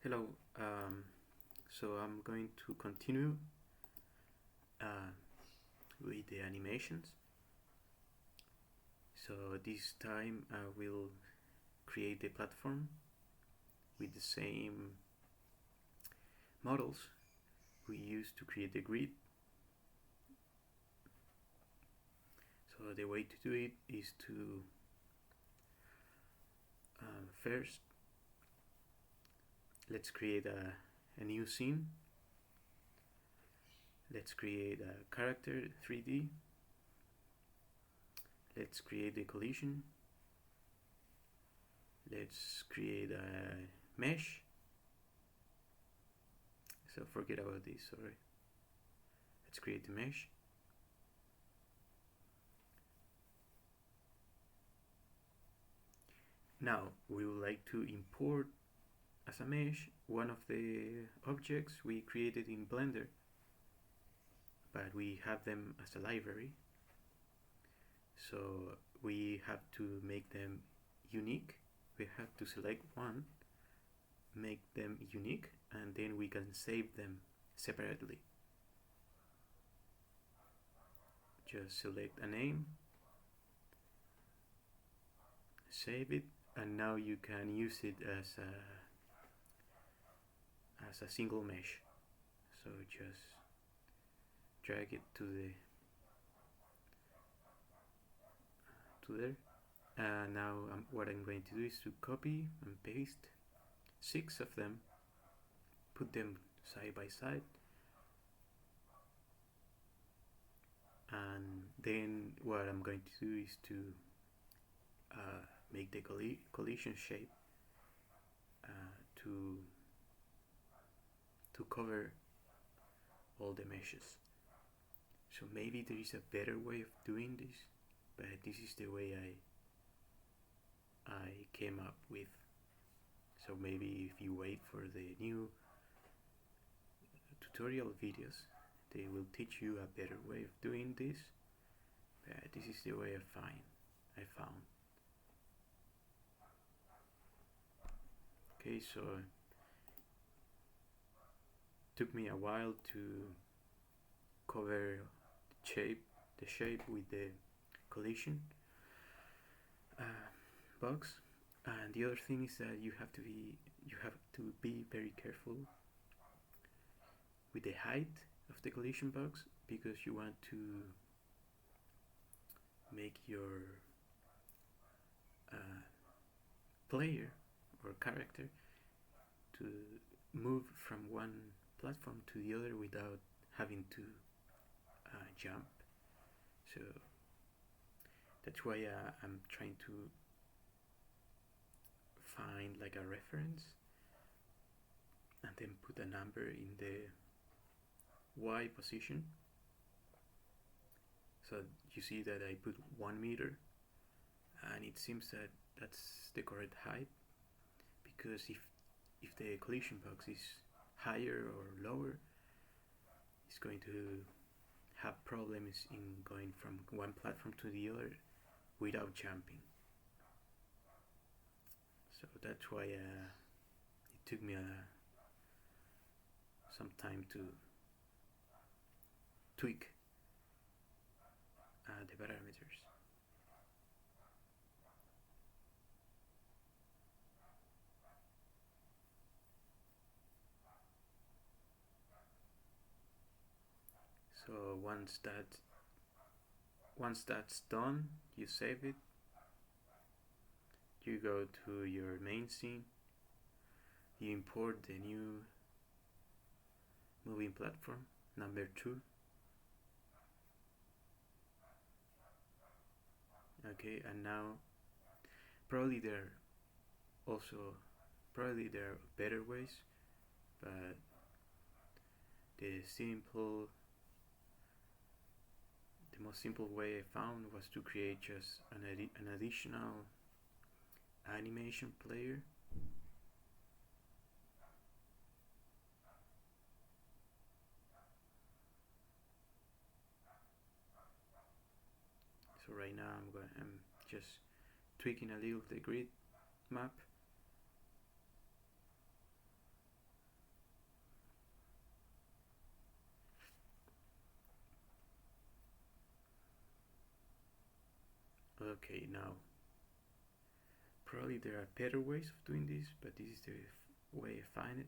Hello, so I'm going to continue uh, with the animations. So this time I will create a platform with the same models we used to create the grid. So the way to do it is to first let's create a new scene. Let's create a character 3D. Let's create a collision. Let's create a mesh. So forget about this, sorry. Let's create the mesh. Now we would like to import as a mesh one of the objects we created in Blender, but we have them as a library. So we have to make them unique. We have to select one, make them unique, and then we can save them separately. Just select a name, save it, and now you can use it as a single mesh. So just drag it to there. Now what I'm going to do is to copy and paste 6 of them, put them side by side, and then what I'm going to do is to make the collision shape to cover all the meshes. So maybe there is a better way of doing this, but this is the way I came up with. So maybe if you wait for the new tutorial videos, they will teach you a better way of doing this, but this is the way I found. Okay, so it took me a while to cover the shape with the collision box. And the other thing is that you have to be very careful with the height of the collision box, because you want to make your player or character to move from one platform to the other without having to jump. So that's why I'm trying to find like a reference and then put a number in the Y position. So you see that I put 1 meter, and it seems that that's the correct height, because if the collision box is higher or lower, it's going to have problems in going from one platform to the other without jumping. So that's why it took me some time to tweak the parameters. So once that's done, you save it. You go to your main scene. You import the new moving platform number 2. Okay, and now probably there are better ways, but the most simple way I found was to create just an additional animation player. So right now I'm just tweaking a little the grid map. Okay, now probably there are better ways of doing this, but this is the way I find it.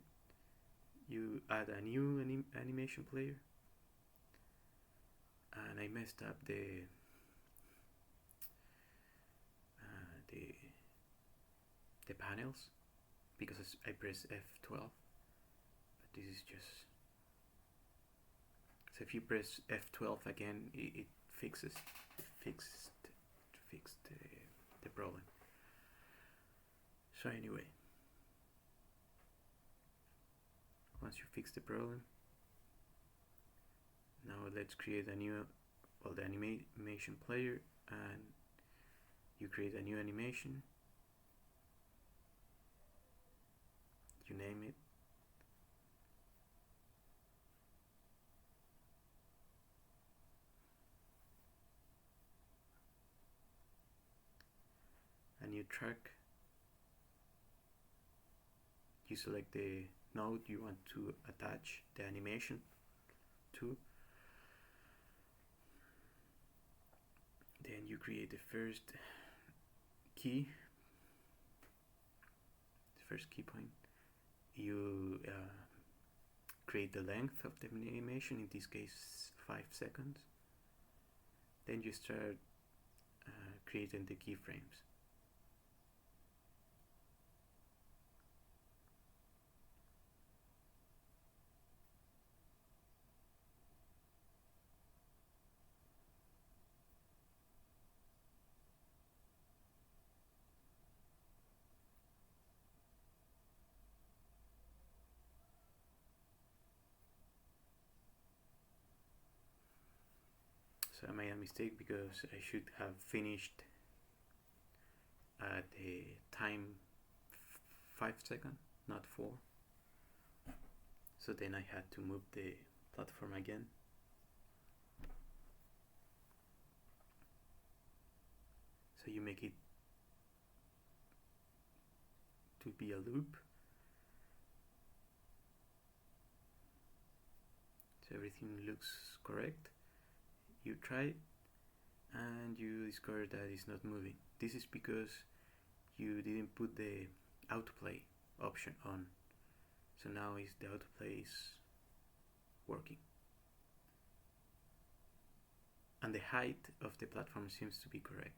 You add a new animation player, and I messed up the the panels because I pressed F12, but this is just so if you press F12 again, it fixes the problem. So anyway, once you fix the problem, now let's create a new, well, the animation player, and you create a new animation, you name it, a new track, you select the node you want to attach the animation to, then you create the first key, the first key point, you create the length of the animation, in this case 5 seconds, then you start creating the keyframes. So I made a mistake because I should have finished at the time 5 seconds, not 4. So then I had to move the platform again. So you make it to be a loop. So everything looks correct. You try it and you discover that it's not moving. This is because you didn't put the autoplay option on. So now the autoplay is working. And the height of the platform seems to be correct.